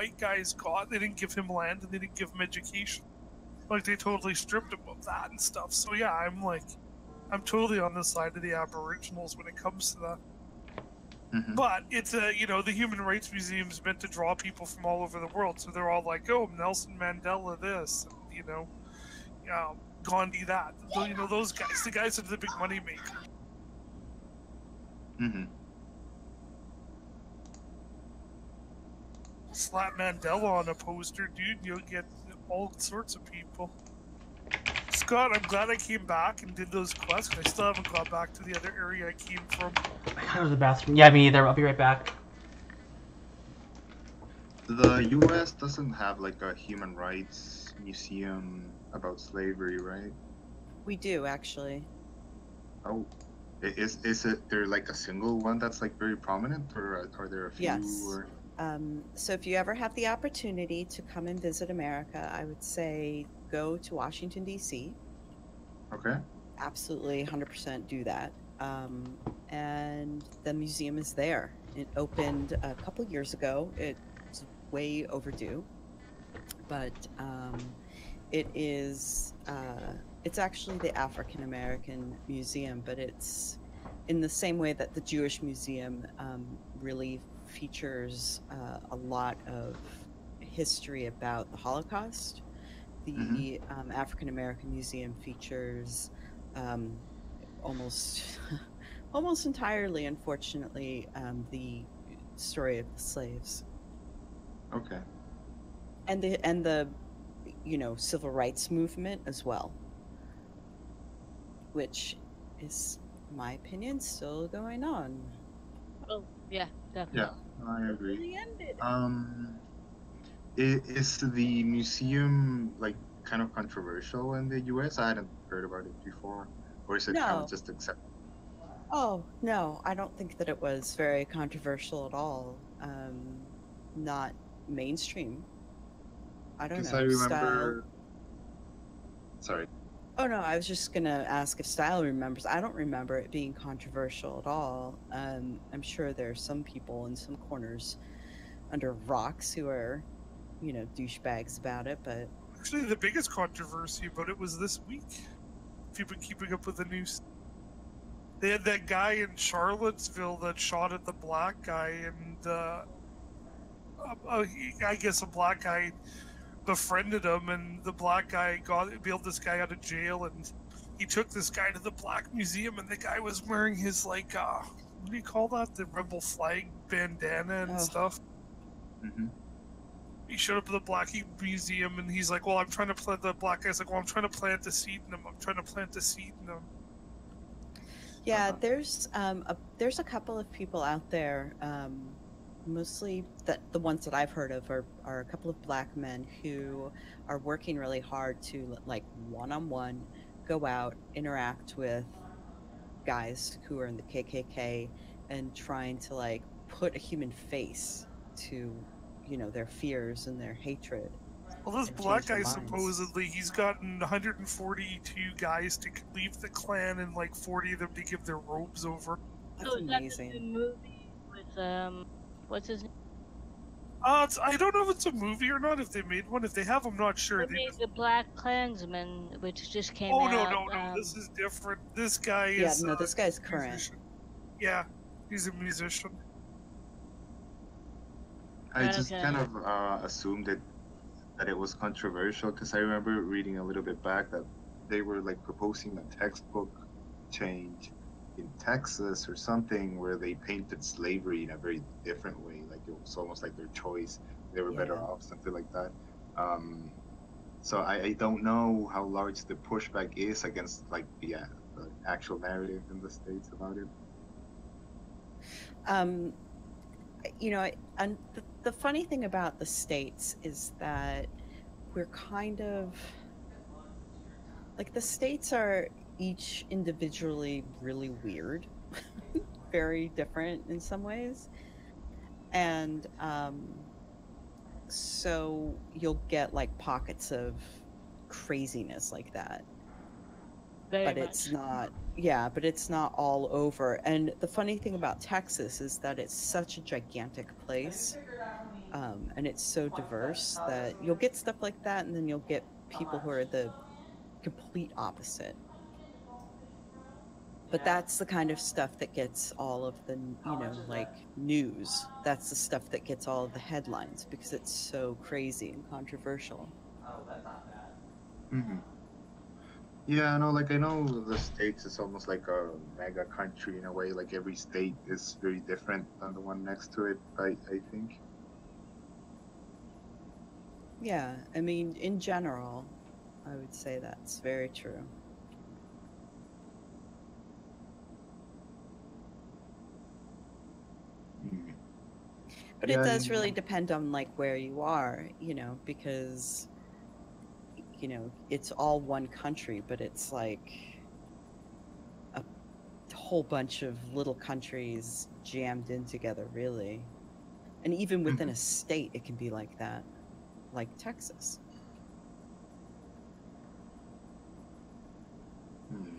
white guys got. They didn't give him land and they didn't give him education. Like, they totally stripped him of that and stuff. So yeah, I'm totally on the side of the Aboriginals when it comes to that. But it's the Human Rights Museum is meant to draw people from all over the world, so they're all like, oh, Nelson Mandela this, and Gandhi that. Those guys, the guys are the big money maker. Slap Mandela on a poster, dude, you'll get all sorts of people. Scott, I'm glad I came back and did those quests. I still haven't got back to the other area I came from. I gotta go to the bathroom. Yeah, me either. I'll be right back. The U.S. doesn't have like a human rights museum about slavery, right? We do, actually. Oh, is it there like a single one that's like very prominent, or are there a few? Yes. Or... So if you ever have the opportunity to come and visit America, I would say go to Washington, D.C. Okay. Absolutely, 100% do that. And the museum is there. It opened a couple years ago. It's way overdue, but it is. It's actually the African American Museum, but it's in the same way that the Jewish Museum really features a lot of history about the Holocaust. The African American Museum features almost entirely, unfortunately, the story of the slaves. Okay. And the civil rights movement as well, which is, in my opinion, still going on. Oh yeah, definitely. Yeah, I agree. Is the museum like kind of controversial in the U.S.? I hadn't heard about it before, or is it kind of just accepted? Oh no, I don't think that it was very controversial at all. Not mainstream. I don't know. Because I remember. Style... Sorry. Oh no, I was just gonna ask if Style remembers. I don't remember it being controversial at all. I'm sure there's some people in some corners under rocks who are, douchebags about it, but actually the biggest controversy about it was this week. If you've been keeping up with the news, they had that guy in Charlottesville that shot at the black guy, and I guess a black guy befriended him, and the black guy bailed this guy out of jail, and he took this guy to the Black Museum, and the guy was wearing his what do you call that? The rebel flag bandana and stuff. He showed up at the Black Museum, and he's like, well, I'm trying to plant, the black guy's like, well, I'm trying to plant a seed in him. I'm trying to plant a seed in him. Yeah, there's a couple of people out there, mostly the ones that I've heard of are a couple of black men who are working really hard to, like, one-on-one go out, interact with guys who are in the KKK and trying to, like, put a human face to, their fears and their hatred. Well, this black guy, supposedly, he's gotten 142 guys to leave the clan and, like, 40 of them to give their robes over. That's amazing. The movie with, what's his name? I don't know if it's a movie or not, if they made one. If they have, I'm not sure. They made the Black Klansman, which just came out. Oh, no, this is different. This guy is... Yeah, no, this guy's current. Musician. Yeah, he's a musician. I just kind of assumed that it was controversial, because I remember reading a little bit back that they were like proposing a textbook change in Texas or something where they painted slavery in a very different way, like it was almost like their choice, they were better off, something like that. So I don't know how large the pushback is against like the actual narrative in the States about it. And the funny thing about the States is that we're kind of like, the States are each individually really weird, very different in some ways. And so you'll get like pockets of craziness like that. But it's not, but it's not all over. And the funny thing about Texas is that it's such a gigantic place And it's so diverse that you'll get stuff like that, and then you'll get people who are the complete opposite. But that's the kind of stuff that gets all of the, like news. That's the stuff that gets all of the headlines because it's so crazy and controversial. Hmm. Yeah, I know. Like I know the States is almost like a mega country in a way. Like every state is very different than the one next to it. I think. Yeah, I mean, in general, I would say that's very true. Mm. But Yeah, it does really depend on like where you are, because it's all one country, but it's like a whole bunch of little countries jammed in together, really. And even within a state, it can be like that, like Texas. Hmm.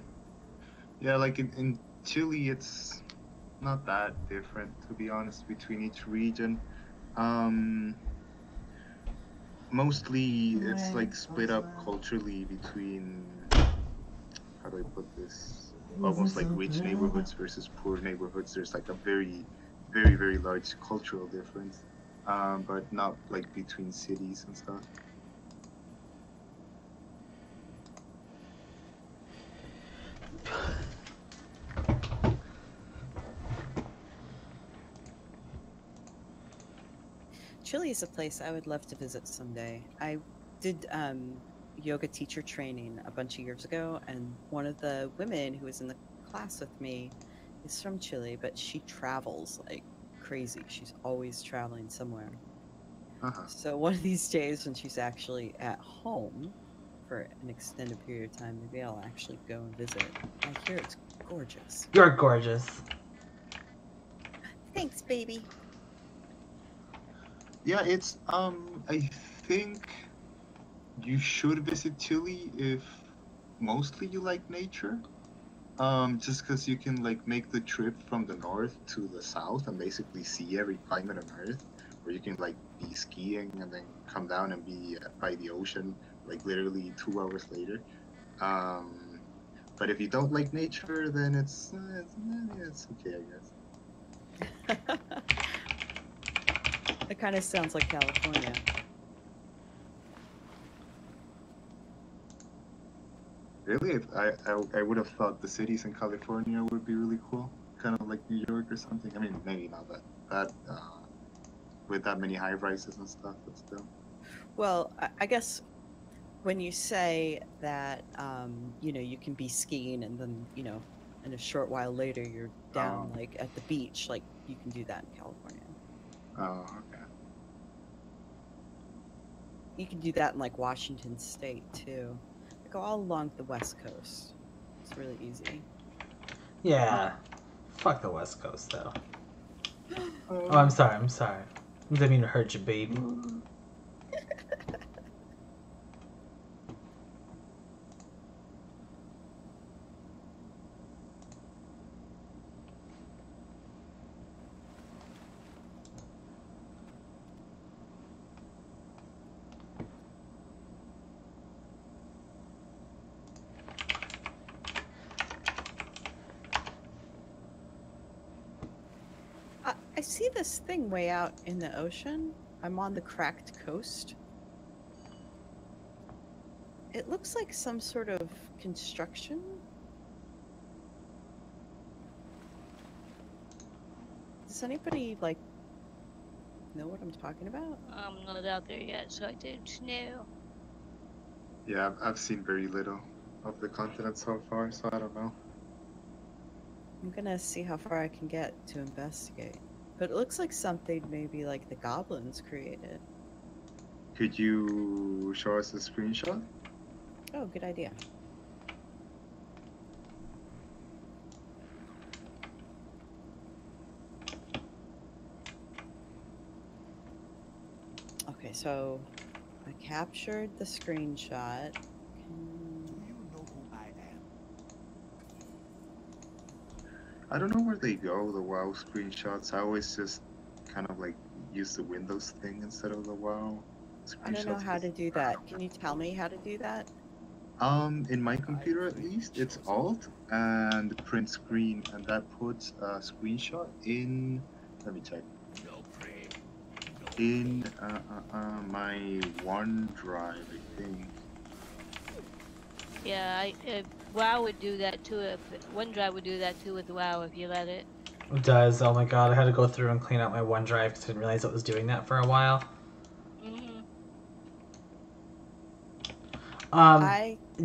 Yeah, like in Chile, it's not that different, to be honest, between each region. Um, Mostly it's like split up culturally between, how do I put this? Almost like rich neighborhoods versus poor neighborhoods. There's like a very, very, very large cultural difference, but not like between cities and stuff. Chile is a place I would love to visit someday. I did yoga teacher training a bunch of years ago, and one of the women who was in the class with me is from Chile, but she travels like crazy. She's always traveling somewhere. Uh-huh. So one of these days when she's actually at home for an extended period of time, maybe I'll actually go and visit. I hear it's gorgeous. You're gorgeous. Thanks, baby. Yeah, it's I think you should visit Chile if mostly you like nature. Just because you can like make the trip from the north to the south and basically see every climate on Earth, or you can like be skiing and then come down and be by the ocean like literally 2 hours later. But if you don't like nature, then it's okay, I guess. It kind of sounds like California. Really, I would have thought the cities in California would be really cool, kind of like New York or something. I mean, maybe not that with that many high rises and stuff, but still. Well, I guess when you say that, you can be skiing and then, in a short while later you're down like at the beach, like you can do that in California. Oh, okay. You can do that in like Washington State too. Like all along the West Coast. It's really easy. Yeah. Fuck the West Coast, though. Oh, I'm sorry. I didn't mean to hurt you, baby. I see this thing way out in the ocean. I'm on the cracked coast. It looks like some sort of construction. Does anybody like know what I'm talking about? I'm not out there yet, so I don't know. Yeah, I've seen very little of the continent so far, so I don't know. I'm gonna see how far I can get to investigate. But it looks like something maybe like the goblins created. Could you show us a screenshot? Oh, good idea. Okay, so I captured the screenshot. I don't know where they go, the WoW screenshots. I always just kind of like use the Windows thing instead of the WoW I don't know screenshots. how to do that. Can you tell me how to do that? In my computer at least, it's Alt and print screen, and that puts a screenshot in. Let me check. In my OneDrive, I think. Yeah, WoW would do that too. If OneDrive would do that too with WoW if you let it. It does. Oh my god, I had to go through and clean out my OneDrive because I didn't realize it was doing that for a while. Mhm.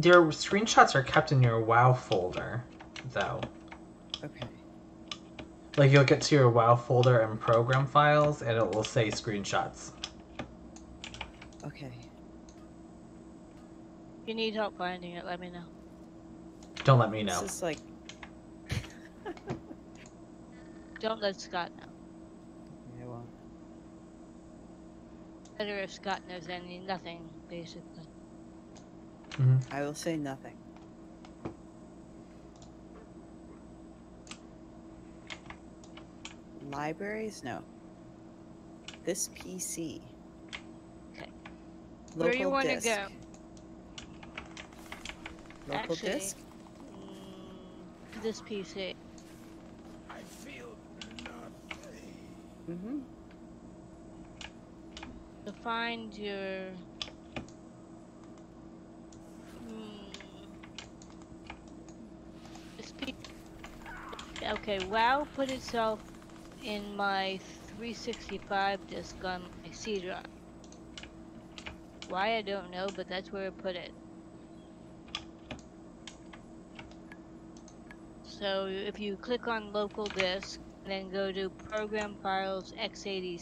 Your screenshots are kept in your WoW folder, though. Okay. Like, you'll get to your WoW folder and program files, and it will say screenshots. Okay. If you need help finding it, let me know. Don't let me know. This is like. Don't let Scott know. Yeah, well, Better if Scott knows nothing, basically. Hmm. I will say nothing. Libraries? No. This PC. Okay. Local Where you want to disk. go? Local Actually, disk? This PC. Mm-hmm. To find your. This PC. Okay, WoW put itself in my 365 disk on my C drive. Why I don't know, but that's where I put it. So if you click on local disk, and then go to Program Files x86.